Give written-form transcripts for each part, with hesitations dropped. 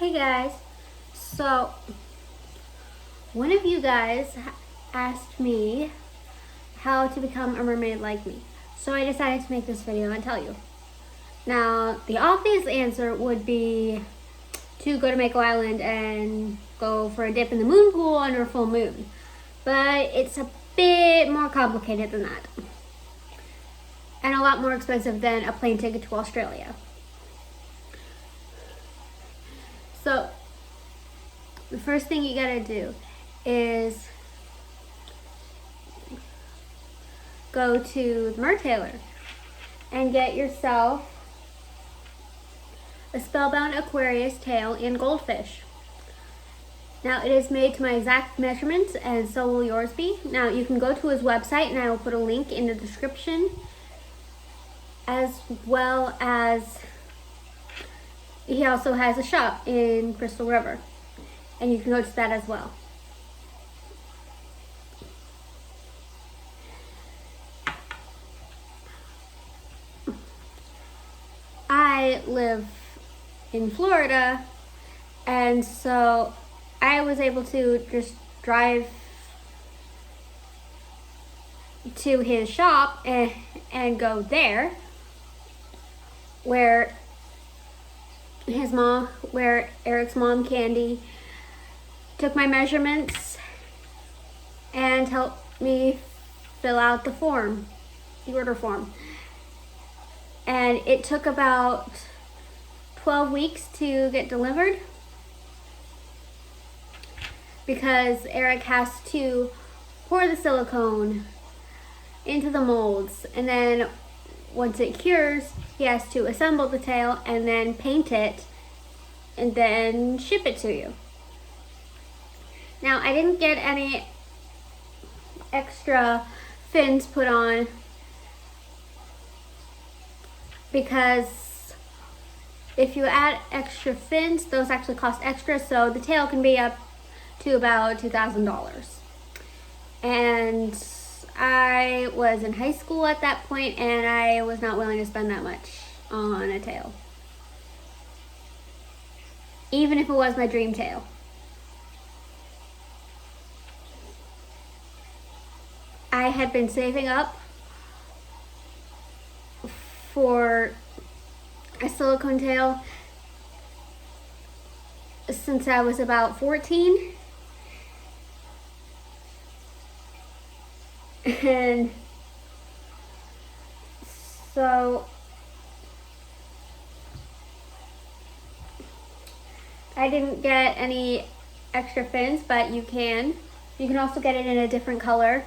Hey guys, so one of you guys asked me how to become a mermaid like me. So I decided to make this video and tell you. Now, the obvious answer would be to go to Mako Island and go for a dip in the moon pool under a full moon. But it's a bit more complicated than that. And a lot more expensive than a plane ticket to Australia. So, the first thing you gotta do is go to the Mertailor and get yourself a Spellbound Aquarius tail in goldfish. Now, it is made to my exact measurements, and so will yours be. Now, you can go to his website, and I will put a link in the description, as well as he also has a shop in Crystal River, and you can go to that as well. I live in Florida, and so I was able to just drive to his shop and go there, where Eric's mom, Candy, took my measurements and helped me fill out the order form. And it took about 12 weeks to get delivered because Eric has to pour the silicone into the molds, and then once it cures, he has to assemble the tail and then paint it and then ship it to you. Now, I didn't get any extra fins put on because if you add extra fins, those actually cost extra, so the tail can be up to about $2,000. And I was in high school at that point, and I was not willing to spend that much on a tail, even if it was my dream tail. I had been saving up for a silicone tail since I was about 14. And so I didn't get any extra fins, but you can also get it in a different color.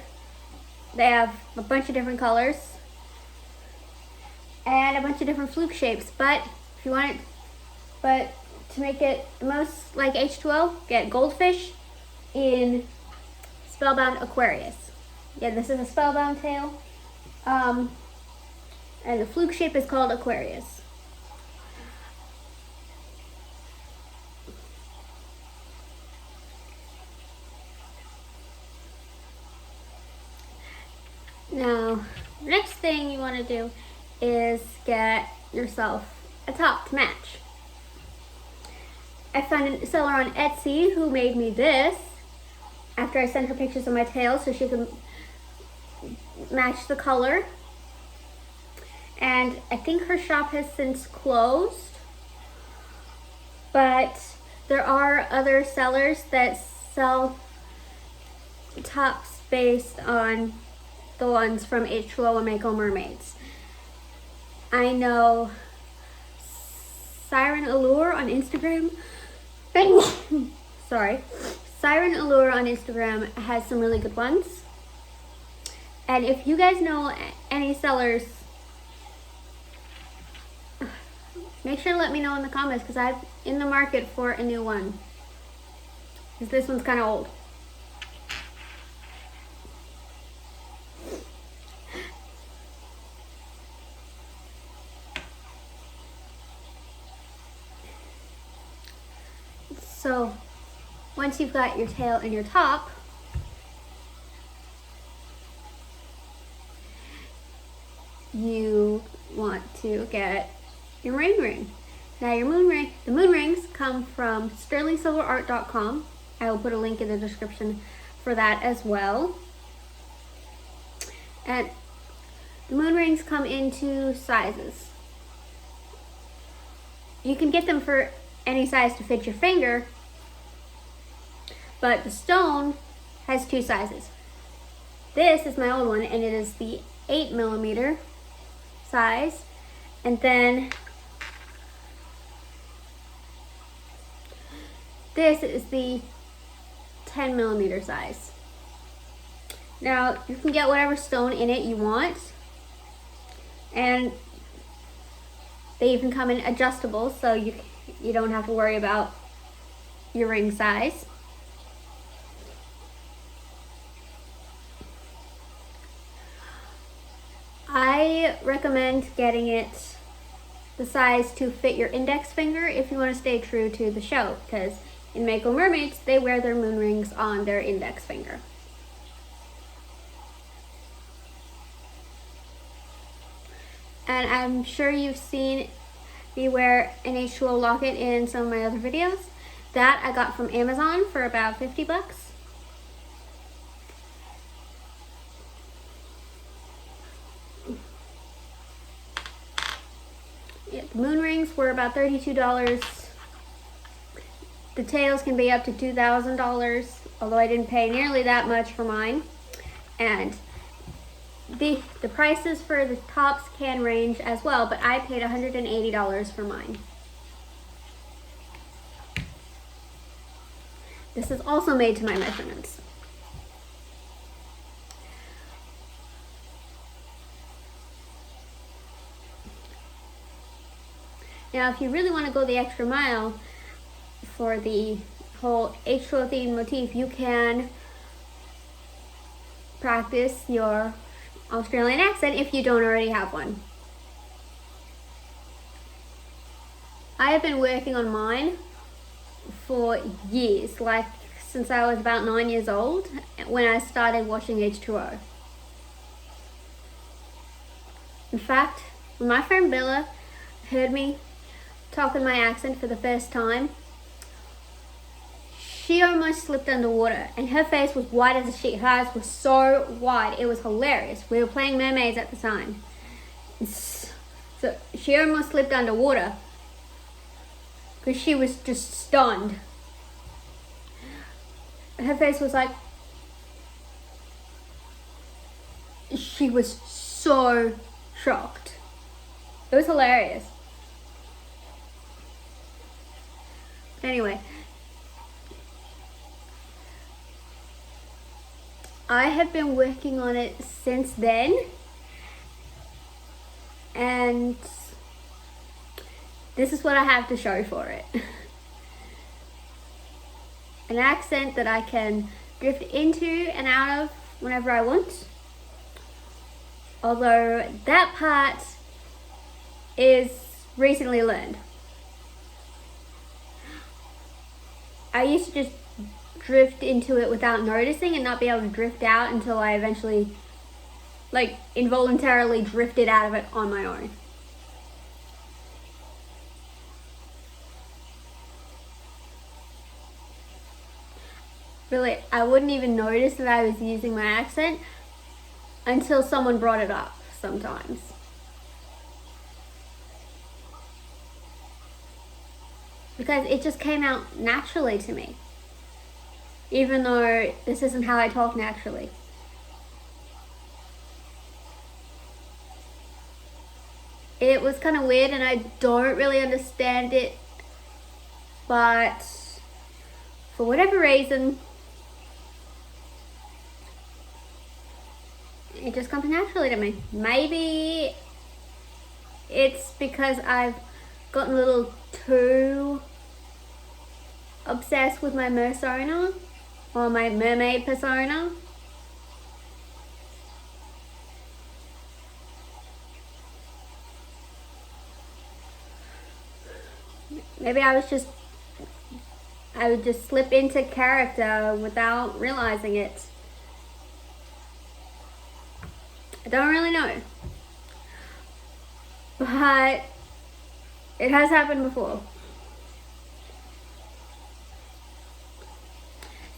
They have a bunch of different colors and a bunch of different fluke shapes, but if you want it, but to make it the most like H2O, get goldfish in Spellbound Aquarius. Yeah, this is a Spellbound tail, and the fluke shape is called Aquarius. Now, the next thing you want to do is get yourself a top to match. I found a seller on Etsy who made me this after I sent her pictures of my tail so she could match the color. And I think her shop has since closed, but there are other sellers that sell tops based on the ones from H2O and Mako Mermaids. I know Siren Allure on Instagram. Siren Allure on Instagram has some really good ones. And if you guys know any sellers, make sure to let me know in the comments, because I'm in the market for a new one, because this one's kind of old. So once you've got your tail and your top, you want to get your ring. Now the moon rings come from sterlingsilverart.com. I will put a link in the description for that as well. And the moon rings come in 2 sizes. You can get them for any size to fit your finger, but the stone has 2 sizes. This is my old one, and it is the 8mm size, and then this is the 10mm size. Now you can get whatever stone in it you want, and they even come in adjustable, so you don't have to worry about your ring size. I recommend getting it the size to fit your index finger if you want to stay true to the show, because in Mako Mermaids, they wear their moon rings on their index finger. And I'm sure you've seen me wear an H2O locket in some of my other videos. That I got from Amazon for about 50 bucks. Yeah, the moon rings were about $32. The tails can be up to $2,000, although I didn't pay nearly that much for mine. And the prices for the tops can range as well, but I paid $180 for mine. This is also made to my measurements. Now, if you really want to go the extra mile for the whole H2O theme motif, you can practice your Australian accent if you don't already have one. I have been working on mine for years, like since I was about 9 years old when I started watching H2O. In fact, when my friend Bella heard me talking my accent for the first time, she almost slipped underwater, and her face was white as a sheet. Her eyes were so wide, it was hilarious. We were playing mermaids at the time. So she almost slipped underwater because she was just stunned. Her face was like, she was so shocked. It was hilarious. Anyway, I have been working on it since then, and this is what I have to show for it. An accent that I can drift into and out of whenever I want. Although that part is recently learned. I used to just drift into it without noticing and not be able to drift out until I eventually, like, involuntarily drifted out of it on my own. Really, I wouldn't even notice that I was using my accent until someone brought it up sometimes. Because it just came out naturally to me. Even though this isn't how I talk naturally. It was kind of weird and I don't really understand it. But for whatever reason, it just comes naturally to me. Maybe it's because I've gotten a little too obsessed with my persona or my mermaid persona. Maybe I would just slip into character without realizing it. I don't really know. But It has happened before.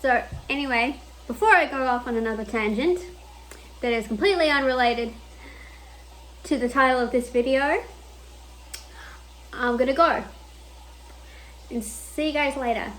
So anyway, before I go off on another tangent that is completely unrelated to the title of this video, I'm gonna go and see you guys later.